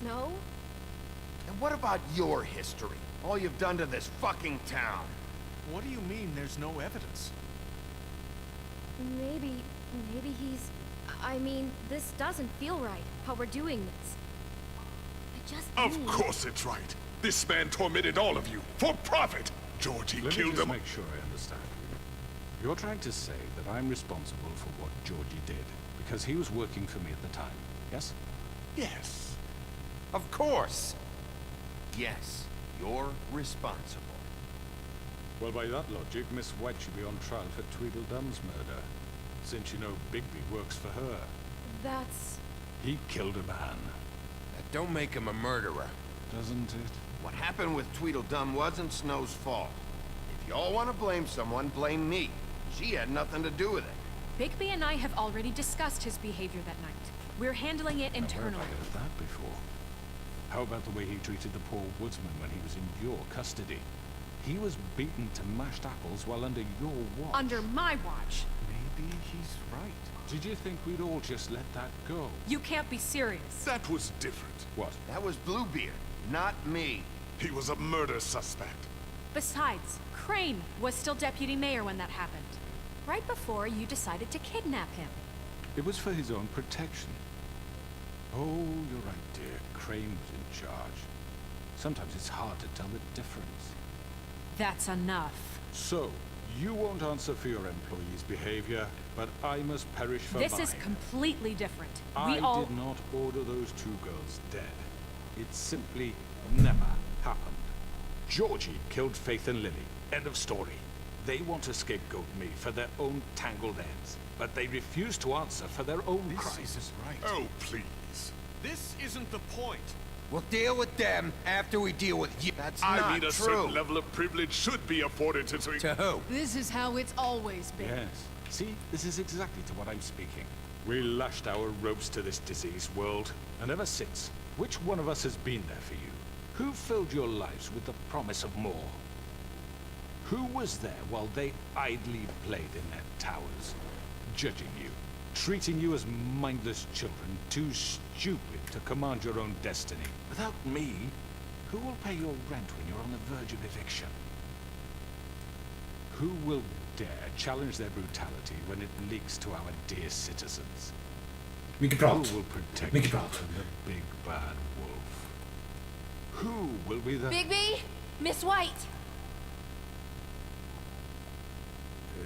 Snow? And what about your history? All you've done to this fucking town? What do you mean there's no evidence? Maybe he's... I mean, this doesn't feel right, how we're doing this. I just Of course it's right. This man tormented all of you, for profit! Georgie Let killed me just him. make sure I understand. You're trying to say that I'm responsible for what Georgie did, because he was working for me at the time, yes? Yes. Of course. Yes, you're responsible. Well, by that logic, Miss White should be on trial for Tweedledum's murder, since you know Bigby works for her. That's... He killed a man. That don't make him a murderer. Doesn't it? What happened with Tweedledum wasn't Snow's fault. If y'all want to blame someone, blame me. She had nothing to do with it. Bigby and I have already discussed his behavior that night. We're handling it internally. Where have I heard that before? How about the way he treated the poor woodsman when he was in your custody? He was beaten to mashed apples while under your watch. Under my watch. Maybe he's right. Did you think we'd all just let that go? You can't be serious. That was different. What? That was Bluebeard, not me. He was a murder suspect. Besides, Crane was still deputy mayor when that happened. Right before you decided to kidnap him. It was for his own protection. Oh, you're right, dear. Crane was in charge. Sometimes it's hard to tell the difference. That's enough. So, you won't answer for your employees' behavior, but I must perish for mine. This is completely different. I We all... did not order those two girls dead. It simply never happened. Georgie killed Faith and Lily. End of story. They want to scapegoat me for their own tangled ends, but they refuse to answer for their own crimes. This isn't right. Oh, please. This isn't the point. We'll deal with them after we deal with you. That's I not mean, a true. certain level of privilege should be afforded to... To who? This is how it's always been. Yes. See, this is exactly to what I'm speaking. We lashed our ropes to this diseased world, and ever since, which one of us has been there for you? Who filled your lives with the promise of more? Who was there while they idly played in their towers, judging you, treating you as mindless children, too stupid to command your own destiny? Without me, who will pay your rent when you're on the verge of eviction? Who will dare challenge their brutality when it leaks to our dear citizens? Mycket prat. Who will protect Mycket you prat. from the big bad wolf? Who will be the... Bigby? Miss White!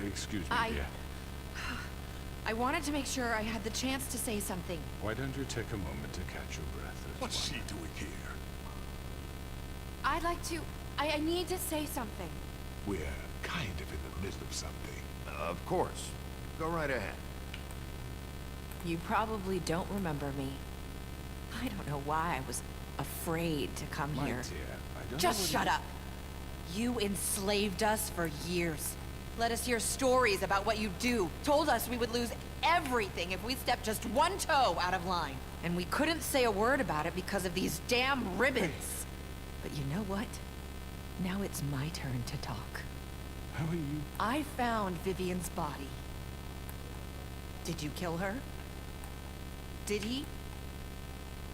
Excuse me, dear. I wanted to make sure I had the chance to say something. Why don't you take a moment to catch your breath? What's she doing here? I'd like to... I need to say something. We're kind of in the midst of something. Of course. Go right ahead. You probably don't remember me. I don't know why I was afraid to come My here. dear, I don't Just know shut up. You enslaved us for years. Let us hear stories about what you do. Told us we would lose everything if we stepped just one toe out of line. And we couldn't say a word about it because of these damn ribbons. But you know what? Now it's my turn to talk. How are you? I found Vivian's body. Did you kill her? Did he?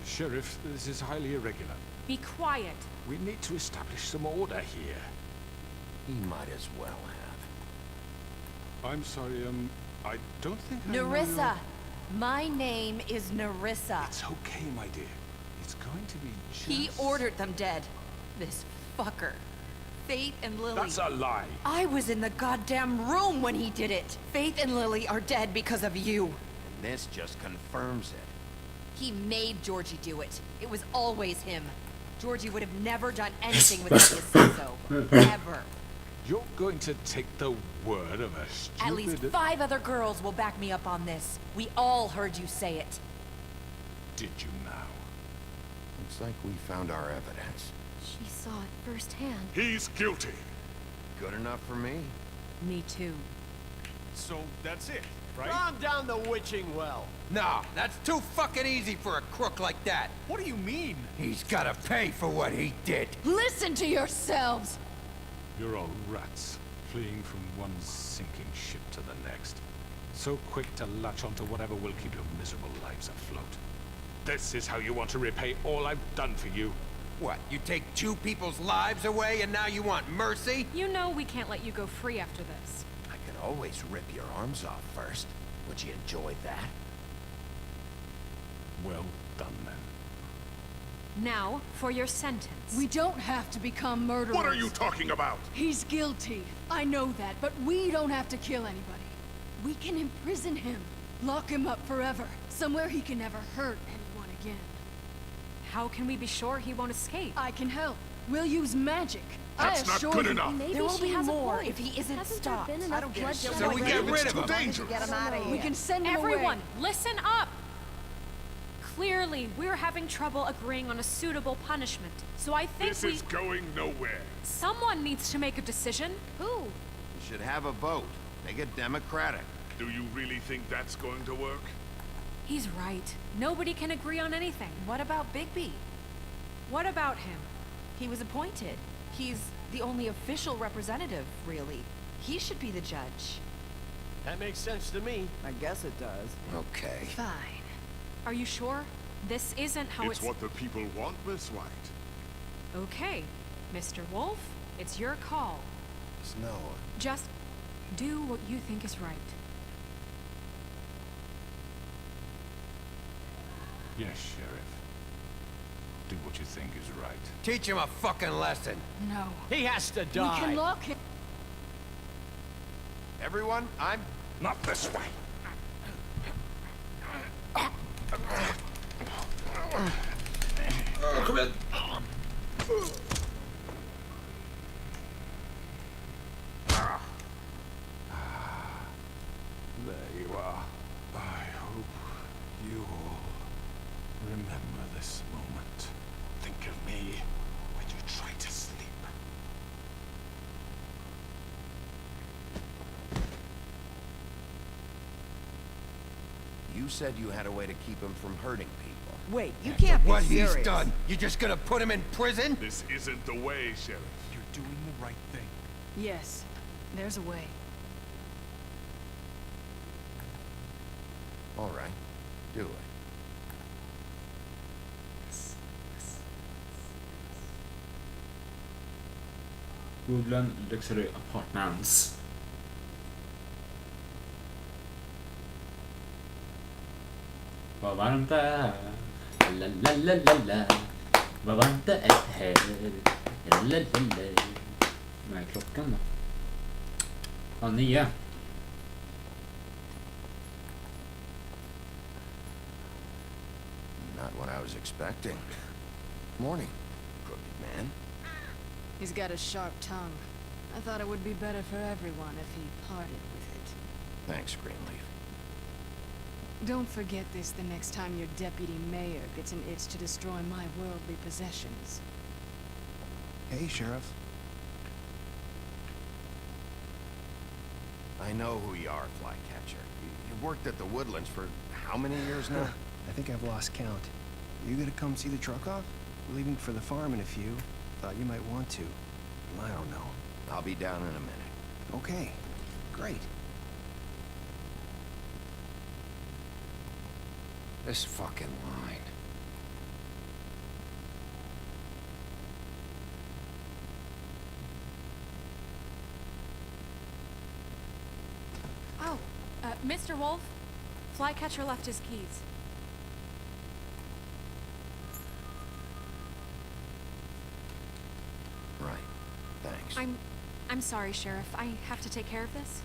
Sheriff, this is highly irregular. Be quiet. We need to establish some order here. He might as well have. I'm sorry, I don't think I know Nerissa! your- My name is Nerissa. It's okay, my dear. It's going to be just... He ordered them dead. This fucker. Faith and Lily. That's a lie. I was in the goddamn room when he did it. Faith and Lily are dead because of you. And this just confirms it. He made Georgie do it. It was always him. Georgie would have never done anything without his say-so. Ever. You're going to take the word of a stupid... At least 5 other girls will back me up on this. We all heard you say it. Did you now? Looks like we found our evidence. She saw it firsthand. He's guilty. Good enough for me. Me too. So that's it, right? Calm down the witching well. No, that's too fucking easy for a crook like that. What do you mean? He's gotta pay for what he did. Listen to yourselves! You're all rats, fleeing from one sinking ship to the next. So quick to latch onto whatever will keep your miserable lives afloat. This is how you want to repay all I've done for you. What, you take 2 people's lives away and now you want mercy? You know we can't let you go free after this. I could always rip your arms off first. Would you enjoy that? Well done, then. Now, for your sentence. We don't have to become murderers. What are you talking about? He's guilty. I know that, but we don't have to kill anybody. We can imprison him. Lock him up forever. Somewhere he can never hurt anyone again. How can we be sure he won't escape? I can help. We'll use magic. That's I not assure good you. enough. Maybe There will she be has more a point. if he isn't Hasn't stopped. there been I enough don't get bloodshed it. So we get rid It's of too him. dangerous. Get him out of here. We can send him Everyone, away. listen up! Clearly, we're having trouble agreeing on a suitable punishment. So I think This is going nowhere. someone needs to make a decision. Who? We should have a vote. Make it democratic. Do you really think that's going to work? He's right. Nobody can agree on anything. What about Bigby? What about him? He was appointed. He's the only official representative, really. He should be the judge. That makes sense to me. I guess it does. Okay. Fine. Are you sure? This isn't how It's what the people want, Miss White. Okay, Mr. Wolf, it's your call. Snow. Just do what you think is right. Yes, Sheriff. Do what you think is right. Teach him a fucking lesson. No. He has to We die. can lock him. Everyone, I'm... Not this way. Kom igen. There you are. I hope you all remember this moment. Think of me when you try to sleep. You said you had a way to keep him from hurting people. Wait, you can't be What serious. he's done, you just gonna put him in prison? This isn't the way, Sheriff. You're doing the right thing. Yes. There's a way. All right. Do it. Woodland Luxury Apartments. Vad varmt det är. La la la la la. Vad varmt det är här. La la la la. Vad är klockan då? Ja, 9. Not what I was expecting. Morning, crooked man. He's got a sharp tongue. I thought it would be better for everyone if he parted with it. Thanks, Greenleaf. Don't forget this the next time your deputy mayor gets an itch to destroy my worldly possessions. Hey, Sheriff. I know who you are, Flycatcher. You worked at the Woodlands for how many years now? I think I've lost count. You gonna come see the truck off? We're leaving for the farm in a few. Thought you might want to. I don't know. I'll be down in a minute. Okay. Great. This fucking line. Oh, Mr. Wolf, Flycatcher left his keys. Right. Thanks. I'm sorry, Sheriff. I have to take care of this.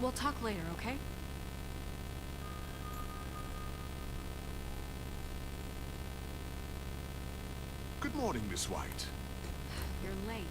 We'll talk later, okay? Good morning, Miss White. You're late.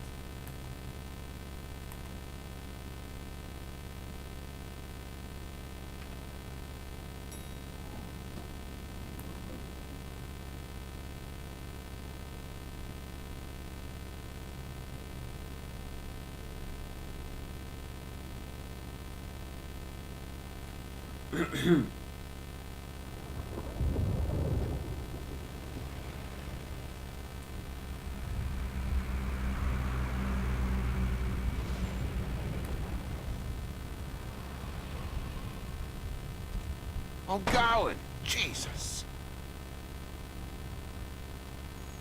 I'm going. Jesus.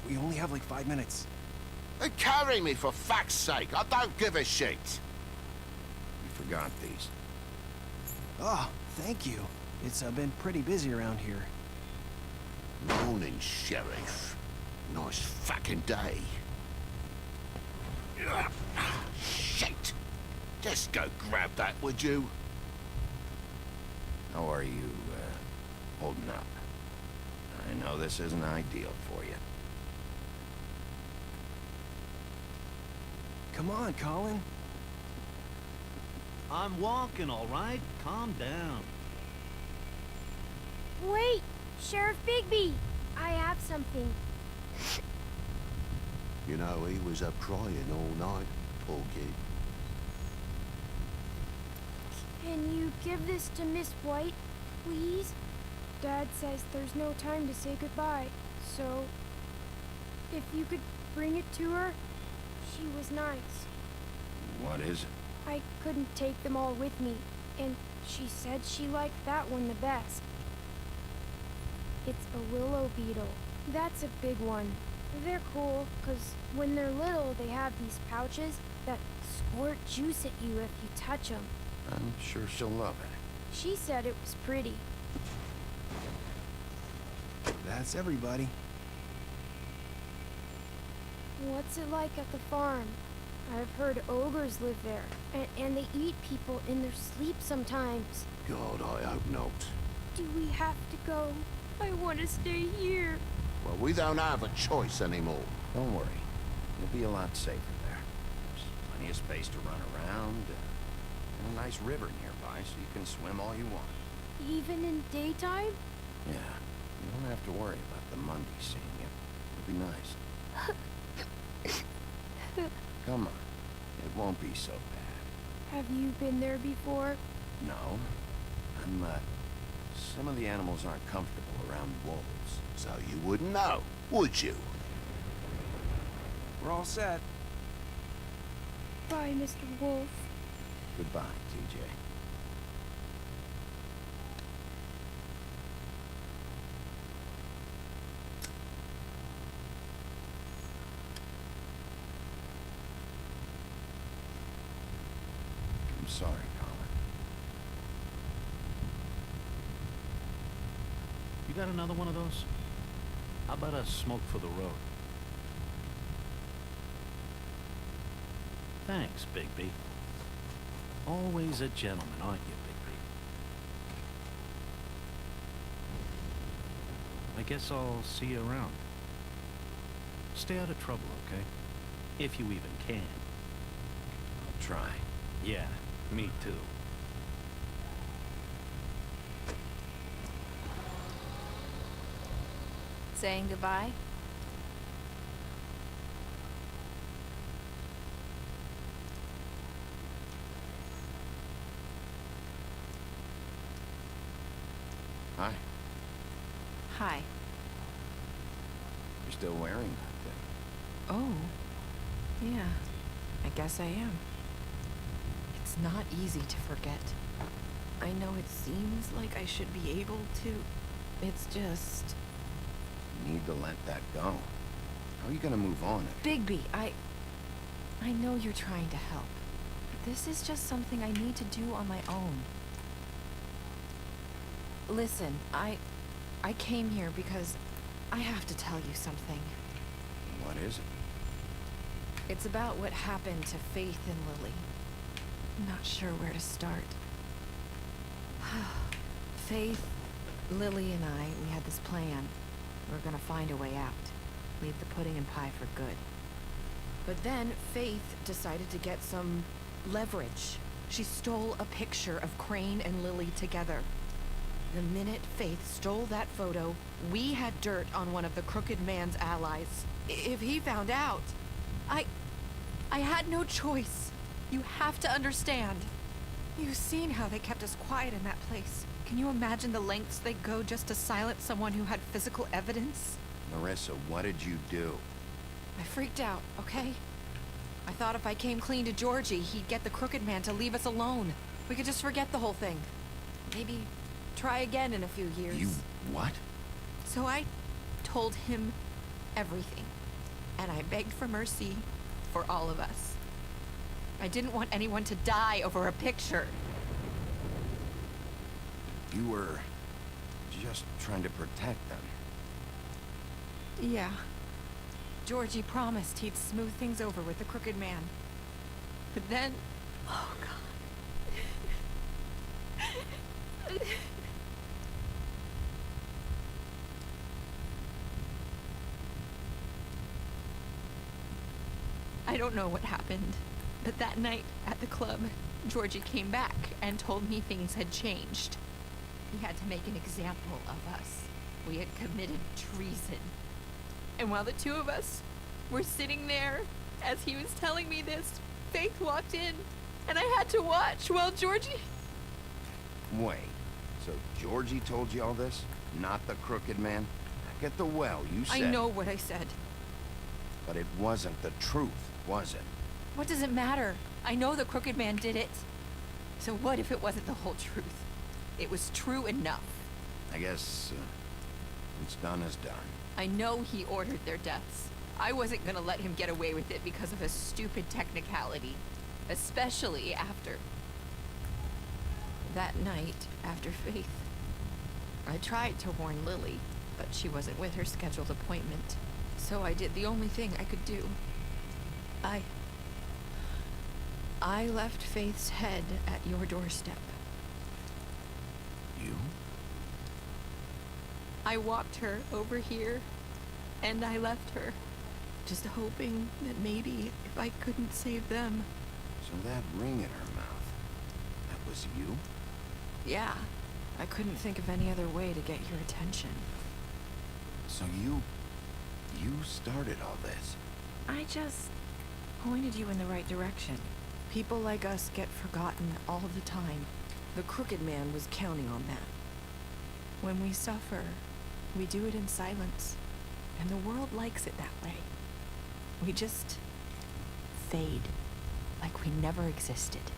We only have like 5 minutes. They carry me for fuck's sake. I don't give a shit. You forgot these. Oh, thank you. It's been pretty busy around here. Morning, Sheriff. Nice fucking day. Ugh. Shit. Just go grab that, would you? How are you, holding up? I know this isn't ideal for you. Come on, Colin. I'm walking, all right? Calm down. Wait! Sheriff Bigby! I have something. You know, he was up crying all night, poor kid. Can you give this to Miss White, please? Dad says there's no time to say goodbye, so if you could bring it to her, she was nice. What is it? I couldn't take them all with me, and she said she liked that one the best. It's a willow beetle. That's a big one. They're cool, 'cause when they're little, they have these pouches that squirt juice at you if you touch them. I'm sure she'll love it. She said it was pretty. That's everybody. What's it like at the farm? I've heard ogres live there, and they eat people in their sleep sometimes. God, I hope not. Do we have to go? I want to stay here. Well, we don't have a choice anymore. Don't worry. You'll be a lot safer there. There's plenty of space to run around, and a nice river nearby so you can swim all you want. Even in daytime? Yeah, you don't have to worry about the Monday seeing you. It'll be nice. Come on. It won't be so bad. Have you been there before? No. Some of the animals aren't comfortable around wolves, so you wouldn't know, would you? We're all set. Bye, Mr. Wolf. Goodbye, TJ. I'm sorry, Colin. You got another one of those? How about a smoke for the road? Thanks, Bigby. Always a gentleman, aren't you, Bigby? I guess I'll see you around. Stay out of trouble, okay? If you even can. I'll try. Yeah, me too. Saying goodbye? Hi. Hi. You're still wearing that thing. Oh. Yeah. I guess I am. It's not easy to forget. I know it seems like I should be able to. It's just... You need to let that go. How are you gonna move on? Bigby, I know you're trying to help. This is just something I need to do on my own. Listen, I came here because I have to tell you something. What is it? It's about what happened to Faith and Lily. I'm not sure where to start. Faith, Lily, and we had this plan. We're gonna find a way out. Leave the pudding and pie for good. But then Faith decided to get some leverage. She stole a picture of Crane and Lily together. The minute Faith stole that photo, we had dirt on one of the Crooked Man's allies. If he found out, I had no choice. You have to understand. You've seen how they kept us quiet in that place. Can you imagine the lengths they go just to silence someone who had physical evidence? Marissa, what did you do? I freaked out, okay? I thought if I came clean to Georgie, he'd get the Crooked Man to leave us alone. We could just forget the whole thing. Maybe try again in a few years. You what? So I told him everything. And I begged for mercy for all of us. I didn't want anyone to die over a picture. You were just trying to protect them. Yeah. Georgie promised he'd smooth things over with the crooked man. But then... Oh, God. I don't know what happened, but that night at the club, Georgie came back and told me things had changed. He had to make an example of us. We had committed treason. And while the two of us were sitting there, as he was telling me this, Faith walked in, and I had to watch while Georgie... Wait, so Georgie told you all this? Not the crooked man? Back at the well, you said... I know what I said. But it wasn't the truth, was it? What does it matter? I know the crooked man did it. So what if it wasn't the whole truth? It was true enough. I guess, what's done is done. I know he ordered their deaths. I wasn't gonna let him get away with it because of a stupid technicality. Especially after... that night, after Faith. I tried to warn Lily, but she wasn't with her scheduled appointment. So I did the only thing I could do. I left Faith's head at your doorstep. You? I walked her over here, and I left her, just hoping that maybe if I couldn't save them. So that ring in her mouth, that was you? Yeah, I couldn't think of any other way to get your attention. So you started all this? I just pointed you in the right direction. People like us get forgotten all the time. The crooked man was counting on that. When we suffer, we do it in silence, and the world likes it that way. We just fade, like we never existed.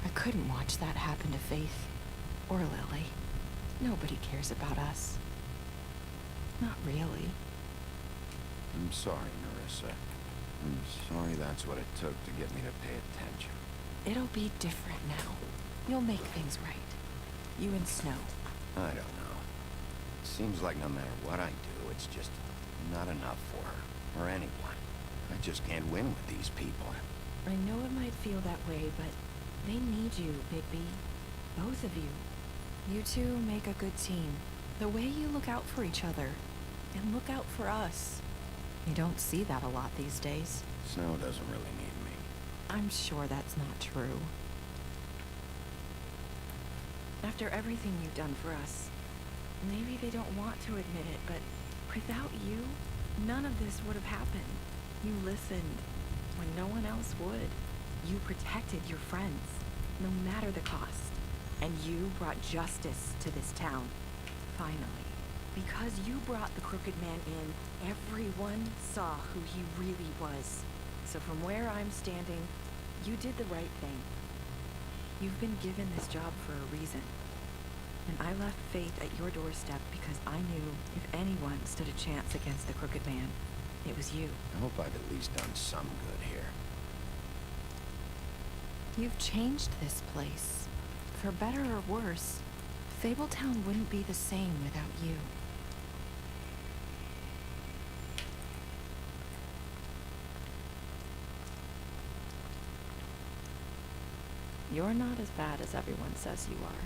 I couldn't watch that happen to Faith, or Lily. Nobody cares about us. Not really. I'm sorry, Nerissa. I'm sorry that's what it took to get me to pay attention. It'll be different now. You'll make things right. You and Snow. I don't know. It seems like no matter what I do, it's just not enough for her, or anyone. I just can't win with these people. I know it might feel that way, but they need you, Bigby. Both of you. You two make a good team. The way you look out for each other, and look out for us. You don't see that a lot these days. Snow doesn't really need me. I'm sure that's not true. After everything you've done for us, maybe they don't want to admit it, but without you, none of this would have happened. You listened when no one else would. You protected your friends, no matter the cost. And you brought justice to this town. Finally. Because you brought the crooked man in, everyone saw who he really was. So from where I'm standing, you did the right thing. You've been given this job for a reason. And I left Faith at your doorstep because I knew if anyone stood a chance against the crooked man, it was you. I hope I've at least done some good here. You've changed this place. For better or worse, Fabletown wouldn't be the same without you. You're not as bad as everyone says you are.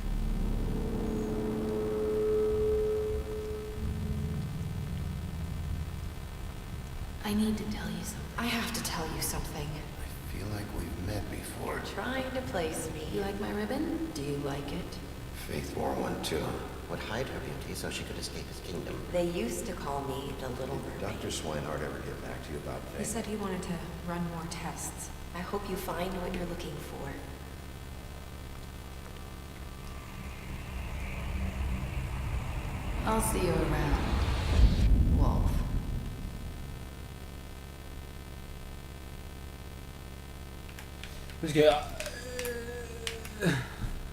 I need to tell you something. I have to tell you something. I feel like we've met before. You're trying to place me. You like my ribbon? Do you like it? Faith wore one too. Would hide her beauty so she could escape his kingdom. They used to call me the Little Mermaid. Dr. Swinehart ever get back to you about He Faith? said he wanted to run more tests. I hope you find what you're looking for. I'll see you around, Wolf. Nu ska jag...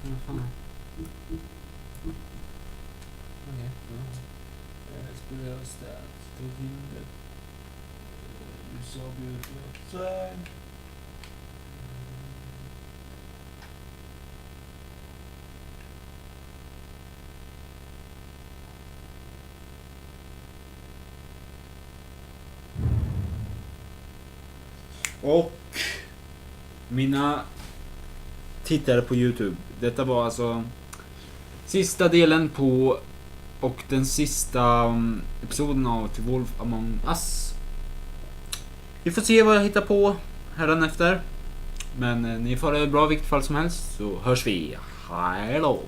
Vad fan? Express that to him that you so beautiful outside. Och mina tittare på YouTube. Detta var alltså sista delen på och den sista episoden av The Wolf Among Us. Vi får se vad jag hittar på härnäfter. Men ni får det bra i vilket fall som helst, så hörs vi. Hej då!